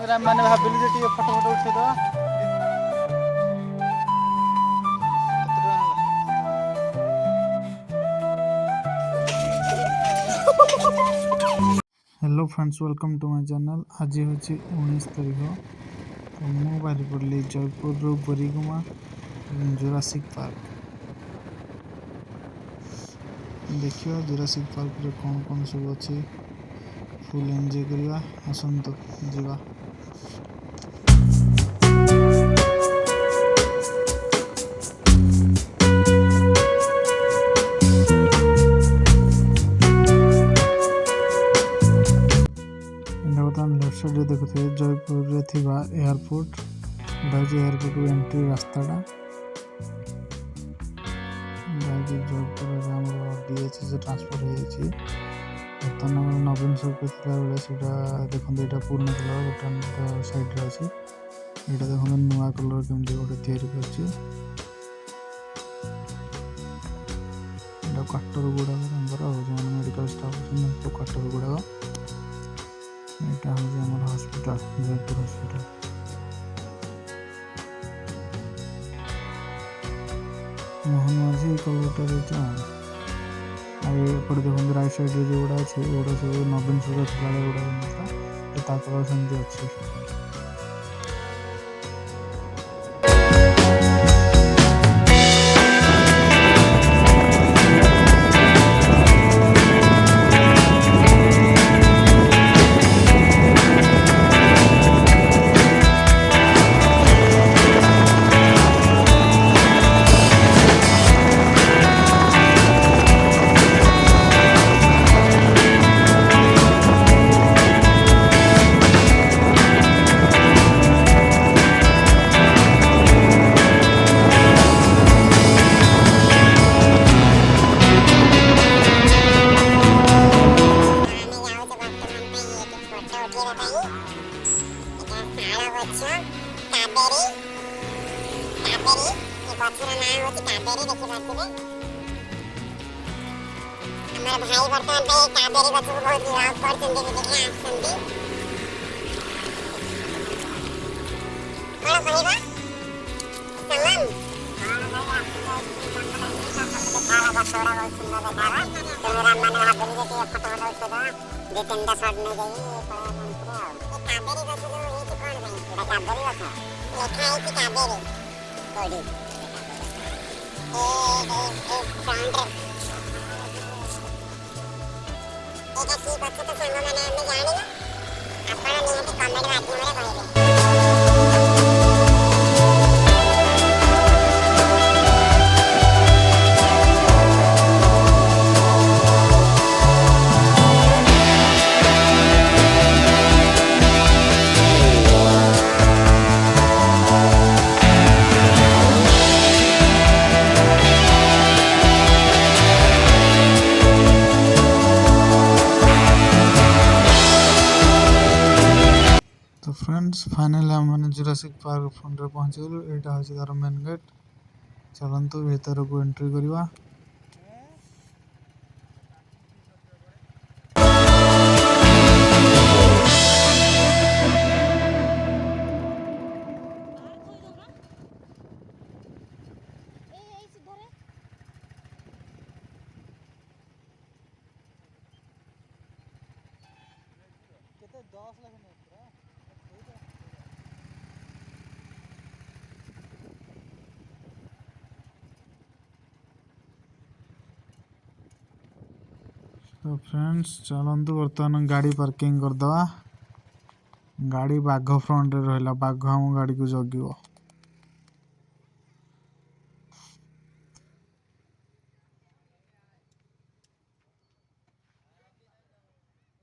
मैंने भाविली जे टिके फोटो फोटो उठेदवा hello friends welcome to my channel. आज हूँ 19 तारीख तो मु बाहरी पड़ली जयपुर बोरीगुमा जुरासिक पार्क देखिए जुरासिक पार्क रे कौन कौन सब अच्छी फुल एंजॉय करवा आसतु जीवा। बर्तमान लेफ्ट साइड देखुए जयपुर रे थिबा एयरपोर्ट एयरपोर्ट को एंट्री रास्ताटा जयपुर डीएच से ट्रांसफर हो बर्तमान नवीन सड़क था देखते यहाँ पुराना कलर गोटे सैड्रे अच्छी यहाँ देखते नुआ कलर केमती गोटे क्वार्टर गुड़ाक जो मेडिकल स्टाफ अच्छे क्वार्टर गुड़ाक यहाँ हूँ हॉस्पिटल जयपुर हॉस्पिटल। मोहन माझी कलरटा देता देखते राइट साइड जो गुड़ा अच्छे गुड़ा सब नवीन सूरत गुड़ा कलर सेमती अच्छी। भाई बर्तमान पे काबेरी गछ को बहुत विरोध करछन्ती देखि आछन्ती कोन कहबा सलाम सारा बसोड़ा बहुत सुंदर देखावा कैमरा मैंने भाबली जे फोटो फोटो उठेदा दे तीनटा शॉट में जाई ये काबेरी गछ जो हेति कोन भाई एटा काबेरी गछ लेखा है कि काबेरी कोडी ए फ्रंट एटा की बच्चे तो संग माने हम जानि ना आपण निहति कमेंट माध्यम रे कहिबे। तो फ्रेंड्स फाइनली आम मैंने जुरासिक पार्क फ्रंट रे पहुँच गलु। यहाँ हूँ तार मेन गेट चलतु भीतर को एंट्री करवा। तो फ्रेंड्स चलतु बर्तमान गाड़ी पार्किंग करदवा। गाड़ी बाघ फ्रंट रे रहिला बाघ हम गाड़ी को जगिवो।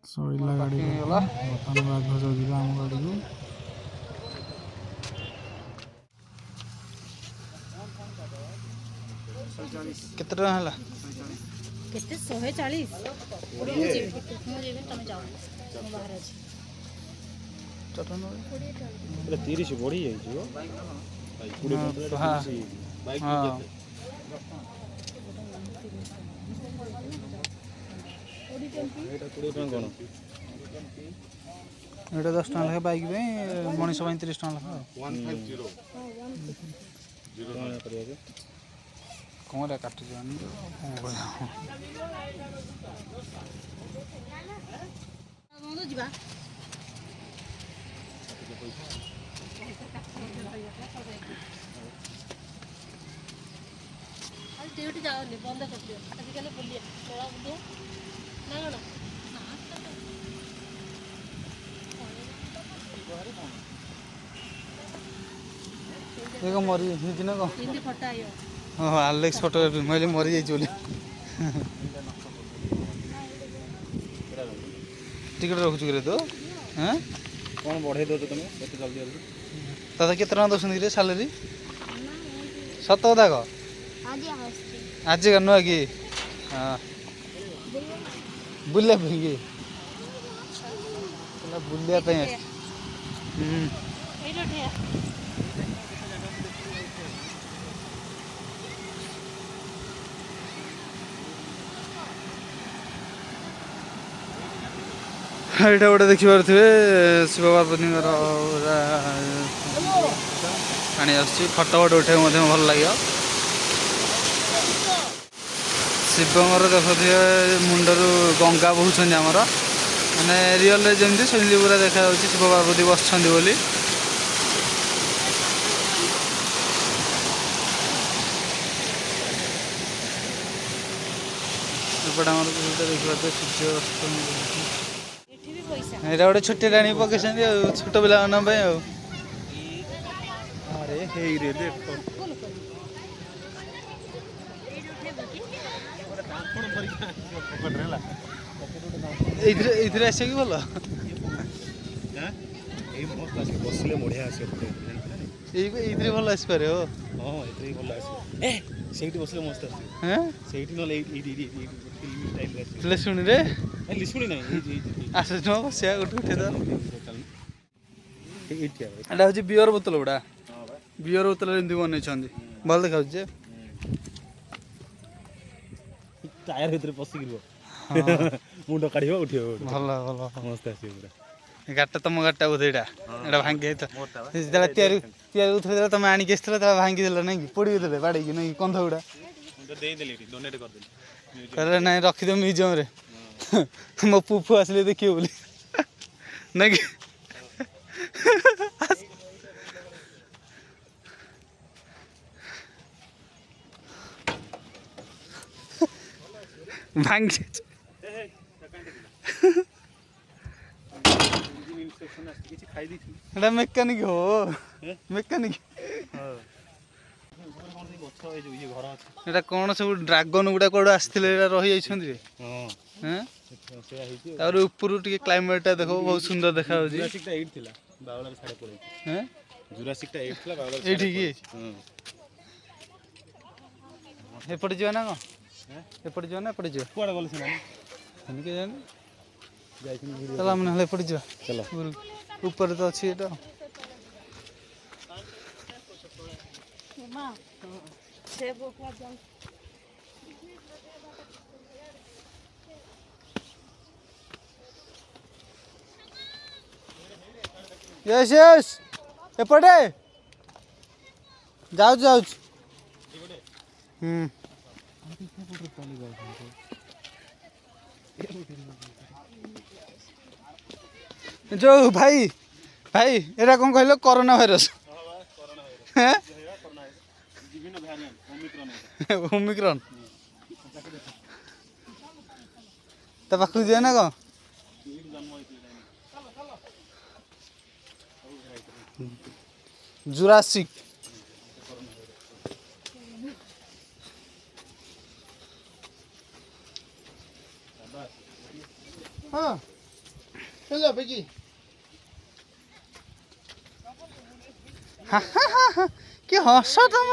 सोइला गाड़ी बर्तमान बाघ जगिला हम गाड़ी को। केते टका हला केते 140 मु जेबे तमे जाओ हम बाहर अछि चटन एटा 30 बढ़ी जाई जो 20 हां बाइक हां एटा 20 टका कोन ଏଇଟା 10 ଟଙ୍କା ଲେଖା ବାଇକ୍ ପାଇଁ ମଣିଷ ପାଇଁ 30 ଟଙ୍କା ଲେଖା ଆଉ 150 କ'ଣ କରିବାକୁ କ'ଣଟା କାଟୁଛୁ ଆମେ କ'ଣ କରିବା ବନ୍ଧୁ ଯିବା ଡ୍ୟୁଟି ଯାଉନି ବନ୍ଦ କରିଦିଅ ଆଜିକାଲି ବୁଲିବା ତୋଳା ବୁଲିବା ନା କ'ଣ ଦେଖ ମରିଯାଇଛି ନା କ'ଣ ହିନ୍ଦୀ ଫଟା ଆଇବ ହଁ ଆଲେକ୍ସ ଫଟୋଗ୍ରାଫି ମୁଁ କହିଲି ମରିଯାଇଛି ବୋଲି ଟିକେଟ୍ ରଖୁଛୁ କିରେ ତୁ ହଁ କ'ଣ ବଢ଼େଇ ଦେଉଛ ତୁମେ ଏତେ ଜଲ୍ଦି ଜଲ୍ଦି ଦାଦା କେତେ ଟଙ୍କା ଦେଉଛନ୍ତି କିରେ ସାଲେରୀ ସତ କଥା କହ ଆଜିକା ନୁହଁ କି ହଁ ବୁଲିବା ପାଇଁ କି ବୁଲିବା ପାଇଁ ଆସିଛି ଏଇଟା ଠିଆ ଏଇଟା ଗୋଟେ ଦେଖିପାରୁଥିବେ ଶିବ ପାର୍ବତୀଙ୍କର ପାଣି ଆସୁଛି ଫଟୋ ଫଟୋ ଉଠାଇବାକୁ ମଧ୍ୟ ଭଲ ଲାଗିବ ଶିବଙ୍କର ଦେଖୁଥିବେ ମୁଣ୍ଡରୁ ଗଙ୍ଗା ବୋହୁଛନ୍ତି ଆମର ମାନେ ରିଅଲରେ ଯେମିତି ସେମିତି ପୁରା ଦେଖାଯାଉଛି ଶିବ ପାର୍ବତୀ ବସିଛନ୍ତି ବୋଲି ଏପଟେ ଆମର ଦେଖିପାରୁଥିବେ ସୂର୍ଯ୍ୟ ଅସ୍ତ ଏଠି ବି ପଇସା ଏଇଟା ଗୋଟେ ଛୋଟିଆ ଟାଣି ପକେଇଛନ୍ତି ଆଉ ଛୋଟ ପିଲାମାନଙ୍କ ପାଇଁ ଆଉ ଆରେ ହେଇରେ ଦେଖ ଏଇଥିରେ ଆସିବ କି ଭଲ ଏଇ ମସ୍ତ ଆସିବ ବସିଲେ ବଢ଼ିଆ ଆସିବ ଏଇଥିରେ ଭଲ ଆସିପାରେ ହଁ ଏଥିରେ ଭଲ ଆସିବ ସେଇଠି ବସିଲେ ମସ୍ତ ଆସିବ ହଁ ସେଇଠି ନହେଲେ ଏଇଠି ଆସିବ ଶୁଣିରେ ଲିଶୁଣି ନାହିଁ ଆସୁଛୁ ବସିବା ଗୋଟେ ଉଠେଇ ଦେବା ଏଇଠି ଏଇଟା ହେଉଛି ବିୟର ବୋତଲ ଗୁଡ଼ା ବିୟର ବୋତଲ ଏମିତି ବନେଇଛନ୍ତି ଭଲ ଦେଖାଉଛି ଯେ ଟାୟାର ଭିତରେ ପଶିକି ରୁହ ମୁଣ୍ଡ କାଢ଼ିବ ଉଠିବ ଭଲ ଭଲ ମସ୍ତ ଆସିବ ପୁରା ଗାଡ଼ିଟା ତମ ଗାଡ଼ିଟା ବୋଧେ ଏଇଟା ଭାଙ୍ଗି ଯେତେବେଳେ ତିଆରି କରୁଥିଲେ ତମେ ଆଣିକି ଆସିଥିଲ ତାହେଲେ ଭାଙ୍ଗି ଦେଲ ନାଇଁ କି ପୋଡ଼ି ଦେଲେ ବାଡ଼େଇକି ନାଇଁ କି କନ୍ଧ ଗୁଡ଼ା ଦେଇଦେଲି ଡୋନେଟ୍ କରିଦେଲି କହିଲେ ନାଇଁ ରଖିଦିଅ ମ୍ୟୁଜିୟମରେ ମୋ ପୁଅ ଆସିଲେ ଦେଖିବ ବୋଲି ନାଇଁ କି ଭାଙ୍ଗି ଏଟା ମେକାନିକ ହବ ମେକାନିକ ଏଟା କ'ଣ ସବୁ ଡ୍ରାଗନ ଗୁଡ଼ା କୁଆଡ଼ୁ ଆସିଥିଲେ ଏଇଟା ରହିଯାଇଛନ୍ତି ରେ ତାପରେ ଉପରୁ ଟିକେ କ୍ଲାଇମେଟଟା ଦେଖ ବହୁତ ସୁନ୍ଦର ଦେଖାଯାଉଛି ଏଇଠି କି ଏପଟେ ଯିବା ନା କ'ଣ ଏପଟେ ଯିବା ନା ଏପଟେ ଯିବା କୁଆଡ଼େ ଗଲେ ସେମାନେ ଏମିତି ଜାଣି ଚାଲ ଆମେ ନହେଲେ ଏପଟେ ଯିବା ଚାଲ ଉପରେ ତ ଅଛି ଏଇଟା यस यस एपटे जाऊ जाऊ जो भाई भाई एटा कौन कहल कोरोना भाइरस ओमिक्रॉन ता पाखु जे ना को जुरासिक हाँ चलो बेकी कि हस तुम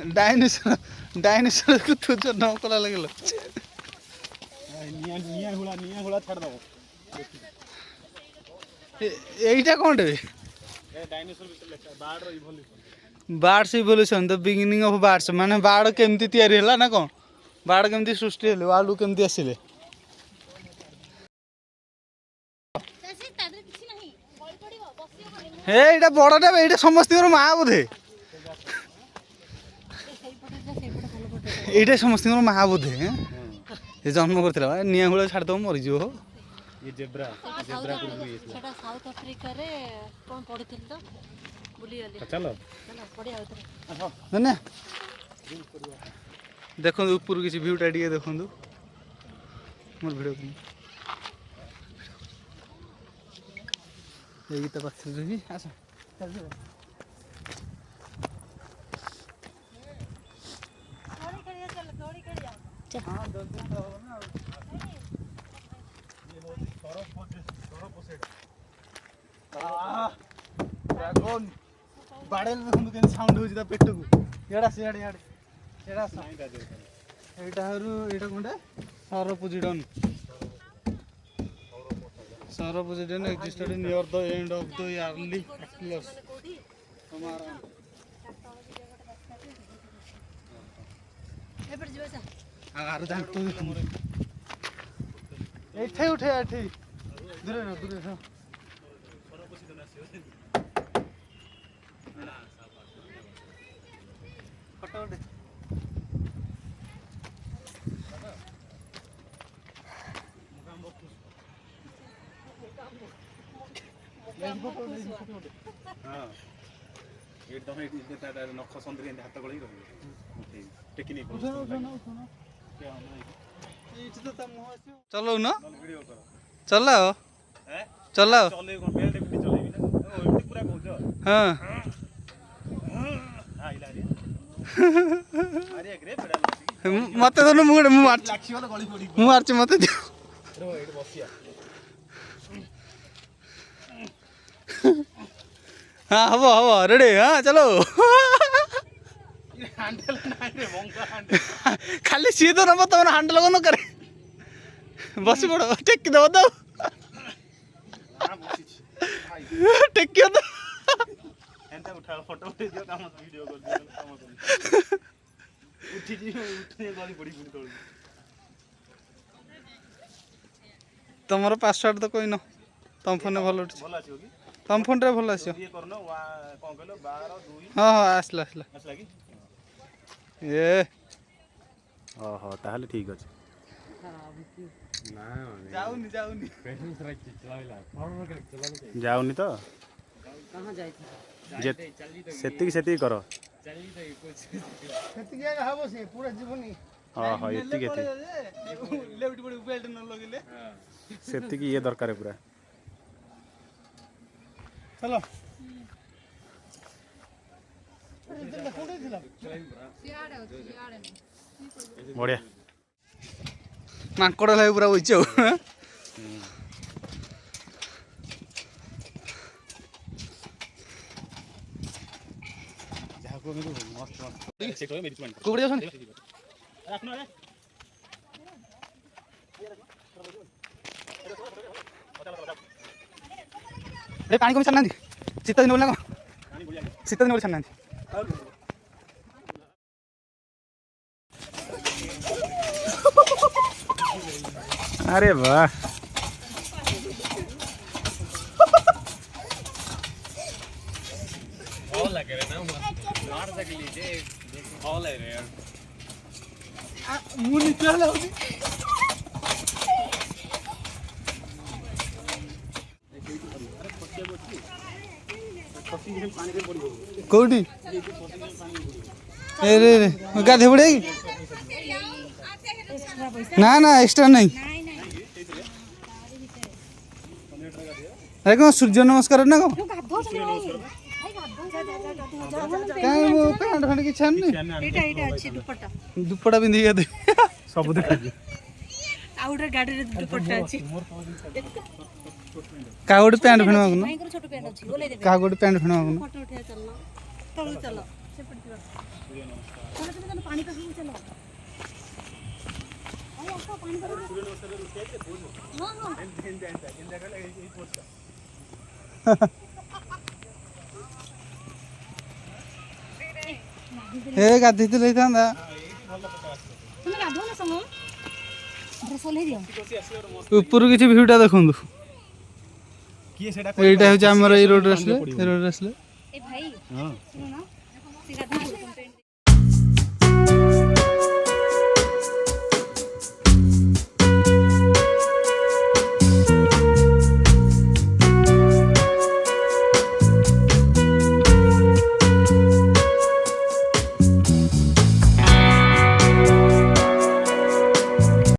डायनासोर डायनासोर को तुझ न कला लगे এইটা কোনটা ডাইনোসর ভিতরে লেখা বার্ড র evolution birds evolution the beginning of birds माने बाड़ केमती तैयारी होला ना कौन बाड़ केमती सृष्टि हेले आलू केमती आसिले हे एटा बड़टा एटा समस्त माँ बोधे एटा समस्त माँ बोधे ये जन्म करथिला निया हुळ छाड़ दो मरि जिवो ये जेब्रा जेब्रा को भी सेटा साउथ अफ्रीका रे कोन पढिथिल तो बुली गली चलो चलो पढिया उतरे ना देखो ऊपर किसी व्यूटा टिके देखो मोर वीडियो ये गीत पास रही आसा चल थोड़ी करिया चल थोड़ी करिया हां 10 दिन तो हो ना ये हो सरफ पोसेट ड्रैगन बाड़ेल देखो केन साउंड होजी ता पेट को एडा सेड याड एडा साउंड आ दे एटा हरु एटा कोंडा सरपोजिडन सरपोजिडन existed near the end of the early plus हमारा ए पर जीवा सा आर जान तो एठे उठे एठे दूरे ना फोटो दे हां एकदम नख संद्री हाथ गली रही टेक्निक चलो ना चलाओ चलाओ चले कोन बेल डेपुटी चलेबी ना एमती पूरा कहउछ हां आइला रे अरे एकरे पेडा लसी मते तो मु मार लाखियो तो गली पड़ी मु मारछ मते रो एड बसिया हाँ हबो रेडी हाँ चलो हैंडल नाही रे मंगा हैंडल खाली सी तो नब तुम हैंडल को न करे बस पड़ो टेक दो तो हां बसिछ टेक दो एंता उठा फोटो उठे दियो काम वीडियो कर दियो काम कर उठी जी उठने गली पड़ी पुनी तोड़ तुमर पासवर्ड तो कोई न तुम फोन भल उठ भल आछो की तुम फोन रे भल आसो ये करनो कोन कहलो 12 2 हाँ हाँ आसला असला की ये ओहो ताहले ठीक अछि जाऊनी जाउनी तो कहां जाई सेती करो खेती के हबो से पूरा जीवनी हां एती केती लेफ्ट बड़ी बेल्ट न लगिले सेती की ये दरकार है पूरा चलो बढ़िया मांकड़ लागे पूरा बइछ जाको मस्त मस्त सेट हो मेरी पॉइंट कुकड़ी असन रखनो रे रे पानी को छान नांदी शीत दिन बोलना पानी बढ़िया शीत दिन बोल छान नांदी अरे वाह ऑल लगे रे ना मार सकली जे ऑल है रे यार मुंह निकल होगी कोठी रे गाधे पड़े ना ना एक्स्ट्रा नहीं अरे कौन सूर्य नमस्कार ना कौन कहीं वो पैंट फैंट की छान नहीं एटा अछि दुपट्टा दुपट्टा पिंधि गाधे सब देखा आउटर गाड़ी रे दुपट्टा अछि कागोडी पैंट फेणवा को भाई को छोटो पैंट अछि ओले देबे कागोडी पैंट फेणवा को फोटो उठे चलना तळु चलो से पड़ती चलो चलो पानी का ही चलो अरे आपका पानी का हां हां ଏ ଗାଧେଇଥିଲେ ହେଇଥାନ୍ତା। ତୁମେ ଗାଧଉନ ସମୟ ଡ୍ରେସ୍ ଓହ୍ଲେଇ ଦିଅ। ଉପରୁ କିଛି ଭିଉଟା ଦେଖନ୍ତୁ। କିଏ ସେଟା ଏଇଟା ହେଉଛି ଆମର ଏଇ ରୋଡରେ ଆସିଲେ, ଏ ରୋଡରେ ଆସିଲେ। ଏ ଭାଇ ହଁ ଶୁଣୁନ ସେ ଗାଧେଇ